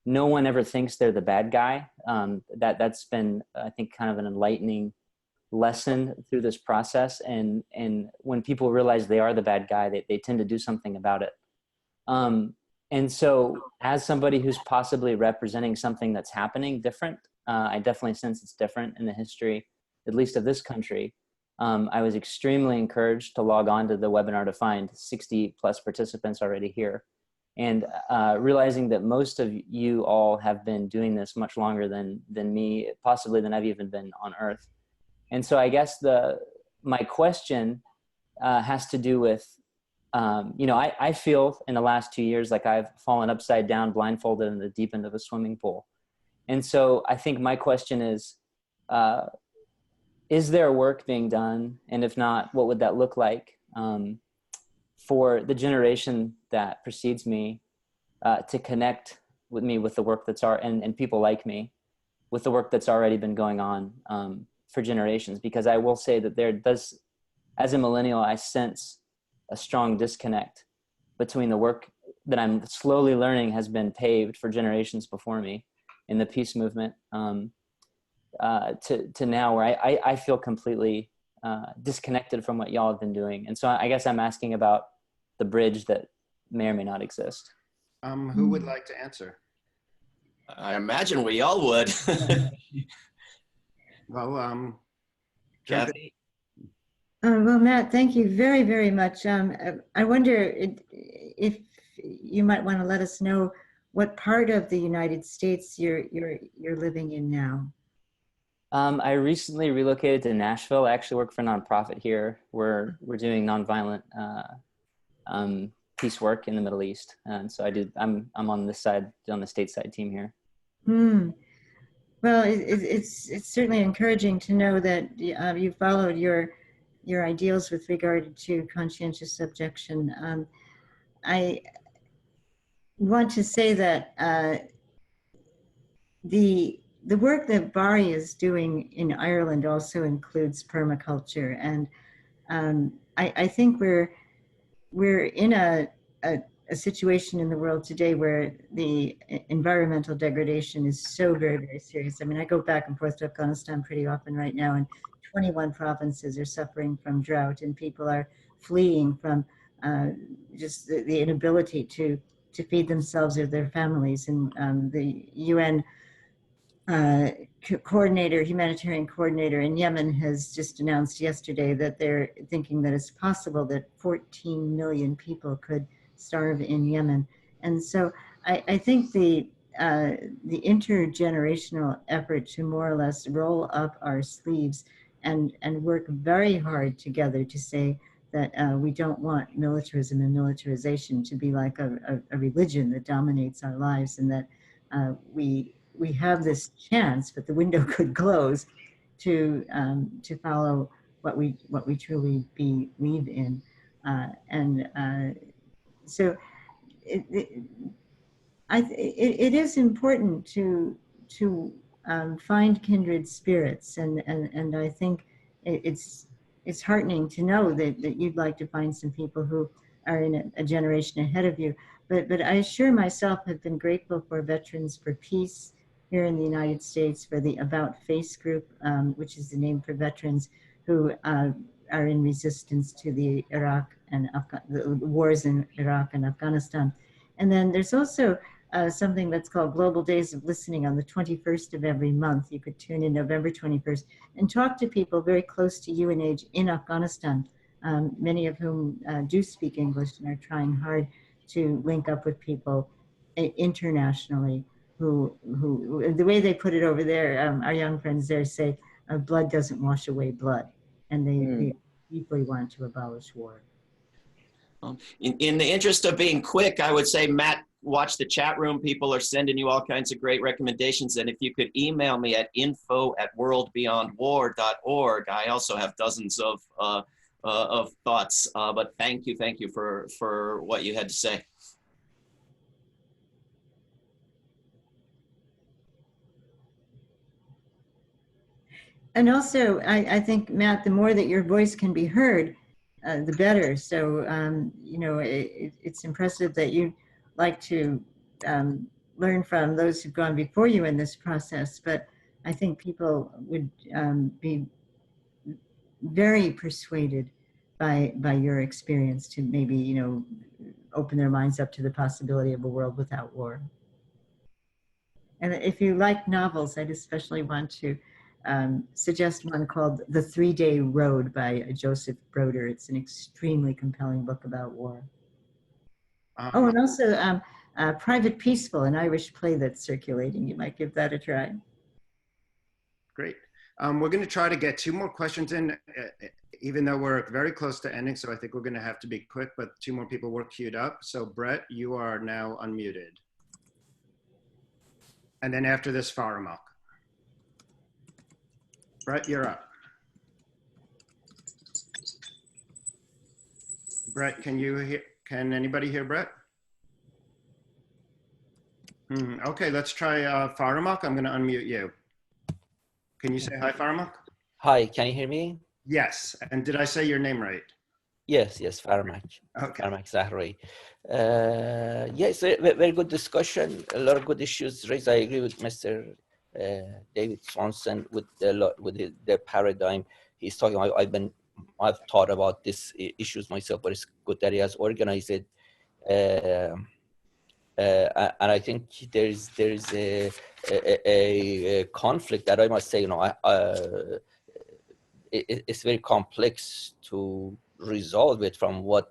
no one ever thinks they're the bad guy. That's been, I think, kind of an enlightening lesson through this process. And when people realize they are the bad guy, they tend to do something about it. And so as somebody who's possibly representing something that's happening different, I definitely sense it's different in the history, at least of this country. I was extremely encouraged to log on to the webinar to find 60 plus participants already here. And realizing that most of you all have been doing this much longer than me, possibly than I've even been on Earth. And so I guess my question has to do with, you know, I feel in the last 2 years like I've fallen upside down, blindfolded in the deep end of a swimming pool. And so I think my question is there work being done? And if not, what would that look like for the generation that precedes me to connect with me with the work that's and people like me with the work that's already been going on for generations? Because I will say that there does, as a millennial, I sense a strong disconnect between the work that I'm slowly learning has been paved for generations before me in the peace movement to now, where I feel completely disconnected from what y'all have been doing. And so I guess I'm asking about the bridge that may or may not exist. Who would like to answer? I imagine we all would. Well, Cathy? Well, Matt, thank you very, very much. I wonder if you might want to let us know what part of the United States you're living in now. I recently relocated to Nashville. I actually work for a nonprofit here. We're doing nonviolent peace work in the Middle East, and so I'm on this side, on the stateside team here. Well, it's certainly encouraging to know that you followed your ideals with regard to conscientious objection. I want to say that the work that Barry is doing in Ireland also includes permaculture, and I think we're in a situation in the world today where the environmental degradation is so very, very serious. I mean, I go back and forth to Afghanistan pretty often right now, and 21 provinces are suffering from drought, and people are fleeing from just the inability to feed themselves or their families. And the UN humanitarian coordinator in Yemen has just announced yesterday that they're thinking that it's possible that 14 million people could starve in Yemen. And so I think the intergenerational effort to more or less roll up our sleeves and work very hard together to say that we don't want militarism and militarization to be like a religion that dominates our lives, and that we have this chance, but the window could close, to follow what we truly believe in, so it is important to find kindred spirits, and I think it's heartening to know that you'd like to find some people who are in a generation ahead of you. But I sure myself have been grateful for Veterans for Peace here in the United States, for the About Face group, which is the name for veterans who are in resistance to the the wars in Iraq and Afghanistan. And then there's also something that's called Global Days of Listening on the 21st of every month. You could tune in November 21st and talk to people very close to you in age in Afghanistan, many of whom do speak English and are trying hard to link up with people internationally who the way they put it over there, our young friends there say, blood doesn't wash away blood, and they deeply want to abolish war. In the interest of being quick, I would say, Matt, watch the chat room. People are sending you all kinds of great recommendations. And if you could email me at info@WorldBeyondWar.org. I also have dozens of thoughts, but thank you for what you had to say. And also, I think, Matt, the more that your voice can be heard, the better. So, you know, it's impressive that you like to learn from those who've gone before you in this process. But I think people would be very persuaded by your experience to maybe, you know, open their minds up to the possibility of a world without war. And if you like novels, I'd especially want to suggest one called The 3-Day Road by Joseph Broder. It's an extremely compelling book about war. Oh, and also Private Peaceful, an Irish play that's circulating. You might give that a try. Great. We're going to try to get 2 more questions in, even though we're very close to ending. So I think we're going to have to be quick, but 2 more people were queued up. So Brett, you are now unmuted. And then after this, Faramok. Brett, you're up. Brett, can you hear? Can anybody hear Brett? Okay, let's try Faramok. I'm going to unmute you. Can you say hi, Faramok? Hi, can you hear me? Yes. And did I say your name right? Yes, Faramok. Okay. Faramok Zahri. Yes, very good discussion. A lot of good issues raised. I agree with Mr. David Swanson with the paradigm he's talking about. I've thought about these issues myself, but it's good that he has organized it. And I think there's a conflict that I must say, it's very complex to resolve it from what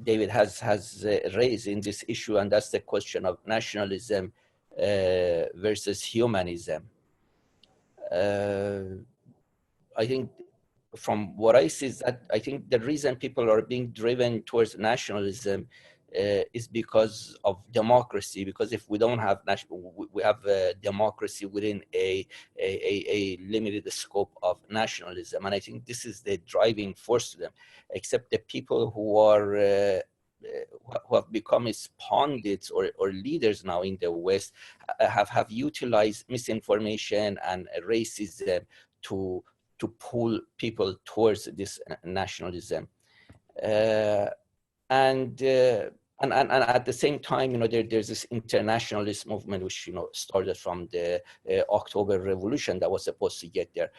David has raised in this issue, and that's the question of nationalism versus humanism. I think from what I see is that I think the reason people are being driven towards nationalism is because of democracy. Because if we don't have we have a democracy within a limited scope of nationalism, and I think this is the driving force to them. Except the people who are who have become as pundits or leaders now in the West have utilized misinformation and racism to pull people towards this nationalism. And at the same time, there's this internationalist movement which started from the October Revolution that was supposed to get there.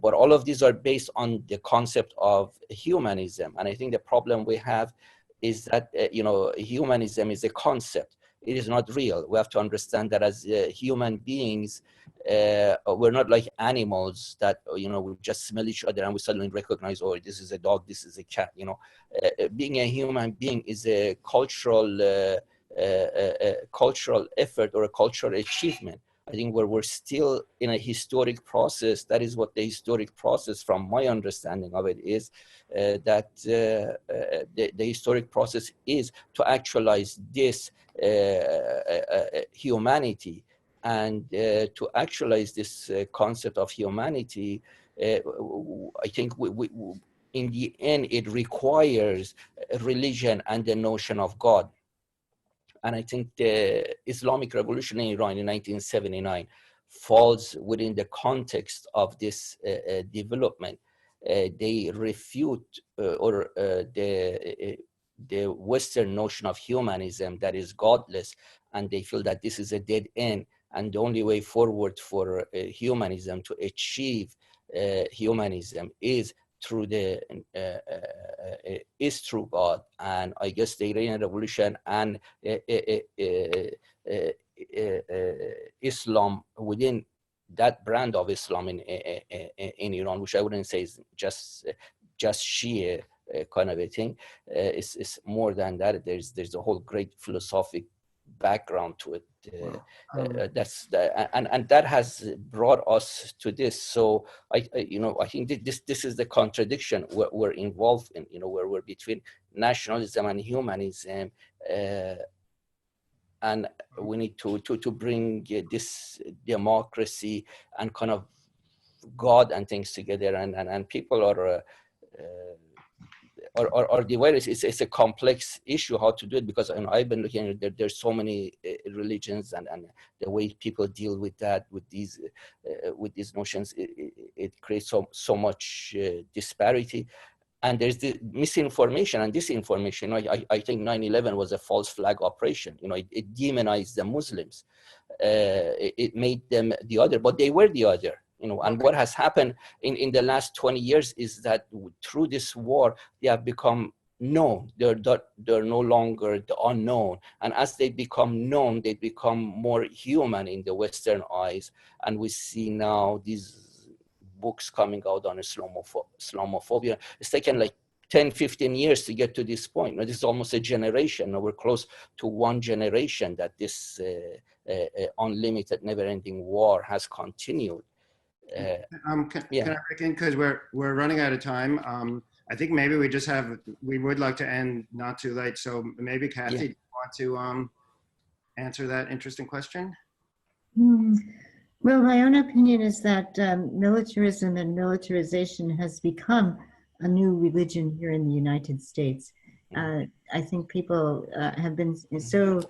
But all of these are based on the concept of humanism, and I think the problem we have is that humanism is a concept. It is not real. We have to understand that as human beings, we're not like animals that we just smell each other and we suddenly recognize, oh, this is a dog, this is a cat. Being a human being is a cultural effort or a cultural achievement. I think we're still in a historic process. That is what the historic process, from my understanding of it, is that the historic process is to actualize this humanity. And to actualize this concept of humanity, I think in the end, it requires religion and the notion of God. And I think the Islamic Revolution in Iran in 1979 falls within the context of this development. They refute the Western notion of humanism that is godless, and they feel that this is a dead end. And the only way forward for humanism to achieve humanism is through through God. And I guess the Iranian Revolution and Islam within that brand of Islam in Iran, which I wouldn't say is just Shia kind of a thing, it's more than that. There's a whole great philosophic background to it. And that has brought us to this. So I think this is the contradiction we're involved in. Where we're between nationalism and humanism, and we need to bring this democracy and kind of God and things together. And people are divided. It's a complex issue how to do it, because I've been looking at there's so many religions, and the way people deal with that, with these notions, it creates so much disparity. And there's the misinformation and disinformation. I think 9/11 was a false flag operation. It demonized the Muslims. It made them the other, but they were the other. And what has happened in the last 20 years is that through this war, they have become known. They're no longer the unknown. And as they become known, they become more human in the Western eyes. And we see now these books coming out on Islamophobia. It's taken like 10, 15 years to get to this point. Now, this is almost a generation. Now we're close to one generation that this unlimited, never-ending war has continued. Can I break in, because we're running out of time. I think maybe we would like to end not too late. So maybe Cathy, do you want to answer that interesting question? Well, my own opinion is that militarism and militarization has become a new religion here in the United States. I think people have been so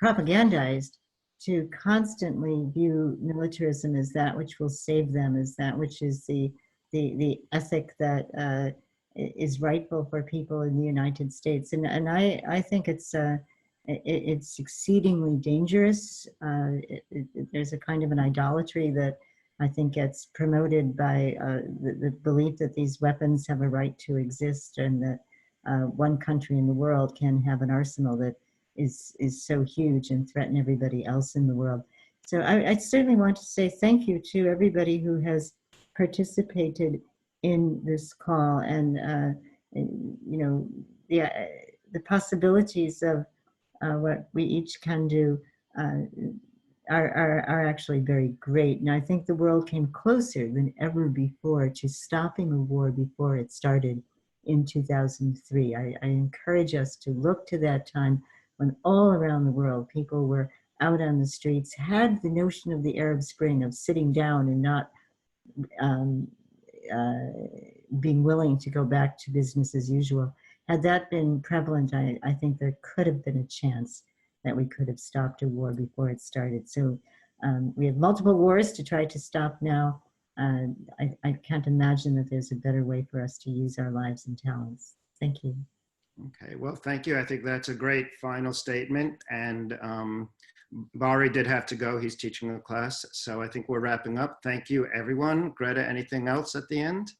propagandized to constantly view militarism as that which will save them, as that which is the ethic that is rightful for people in the United States. And I think it's exceedingly dangerous. There's a kind of an idolatry that I think gets promoted by the belief that these weapons have a right to exist, and that one country in the world can have an arsenal that is so huge and threaten everybody else in the world. So I certainly want to say thank you to everybody who has participated in this call, and you know, the possibilities of what we each can do are actually very great. And I think the world came closer than ever before to stopping a war before it started in 2003. I encourage us to look to that time when all around the world people were out on the streets, had the notion of the Arab Spring, of sitting down and not being willing to go back to business as usual. Had that been prevalent, I think there could have been a chance that we could have stopped a war before it started. So we have multiple wars to try to stop now. I can't imagine that there's a better way for us to use our lives and talents. Thank you. Okay, well, thank you. I think that's a great final statement. And Barry did have to go. He's teaching a class. So I think we're wrapping up. Thank you, everyone. Greta, anything else at the end?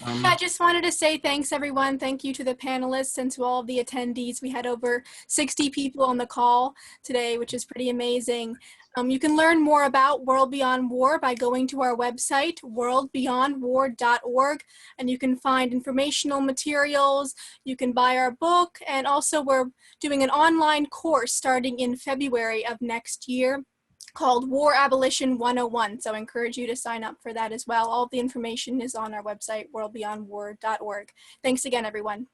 I just wanted to say thanks, everyone. Thank you to the panelists and to all of the attendees. We had over 60 people on the call today, which is pretty amazing. You can learn more about World Beyond War by going to our website, WorldBeyondWar.org, and you can find informational materials. You can buy our book, and also we're doing an online course starting in February of next year called War Abolition 101. So I encourage you to sign up for that as well. All of the information is on our website, WorldBeyondWar.org. Thanks again, everyone.